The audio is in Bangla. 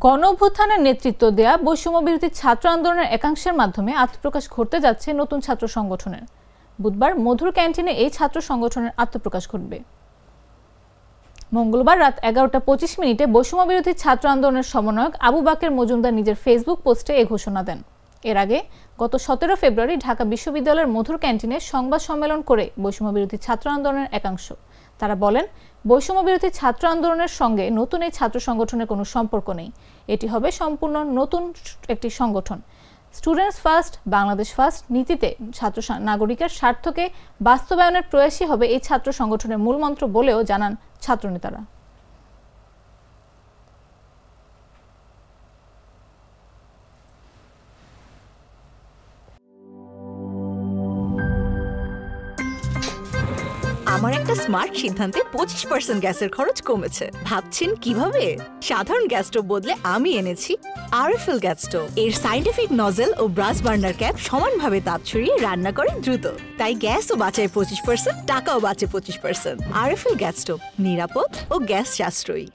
গণঅভ্যুত্থানের নেতৃত্ব দেয়া বৈষম্য বিরোধী ছাত্র আন্দোলনের একাংশের মাধ্যমে আত্মপ্রকাশ ঘটতে যাচ্ছে নতুন ছাত্র সংগঠনের। বুধবার মধুর ক্যান্টিনে এই ছাত্র সংগঠনের আত্মপ্রকাশ ঘটবে। মঙ্গলবার রাত 11:25 বৈষম্য বিরোধী ছাত্র আন্দোলনের সমন্বয়ক আবু বাকের মজুমদার নিজের ফেসবুক পোস্টে এই ঘোষণা দেন। এর আগে গত 17 ফেব্রুয়ারি ঢাকা বিশ্ববিদ্যালয়ের মধুর ক্যান্টিনে সংবাদ সম্মেলন করে বৈষম্য বিরোধী ছাত্র আন্দোলনের একাংশ তারা বলেন, বৈষম্য বিরোধী ছাত্র আন্দোলনের সঙ্গে নতুন এই ছাত্র সংগঠনের কোনো সম্পর্ক নেই। এটি হবে সম্পূর্ণ নতুন একটি সংগঠন। স্টুডেন্টস ফার্স্ট, বাংলাদেশ ফার্স্ট নীতিতে ছাত্র নাগরিকের স্বার্থকে বাস্তবায়নের প্রয়াসই হবে এই ছাত্র সংগঠনের মূলমন্ত্র বলেও জানান ছাত্রনেতারা। আমার একটা স্মার্ট সিদ্ধান্তে 25% গ্যাসের খরচ কমেছে। ভাবছেন কিভাবে? সাধারণ গ্যাস স্টোভ বদলে আমি এনেছি আরএফএল গ্যাস স্টোভ। এর সাইন্টিফিক নজল ও ব্রাস বার্নার ক্যাপ সমানভাবে তাপ ছড়িয়ে রান্না করে দ্রুত, তাই গ্যাসও বাঁচায় 25%, টাকাও বাঁচে 25%। আরএফএল গ্যাস স্টোভ নিরাপদ ও গ্যাস সাশ্রয়ী।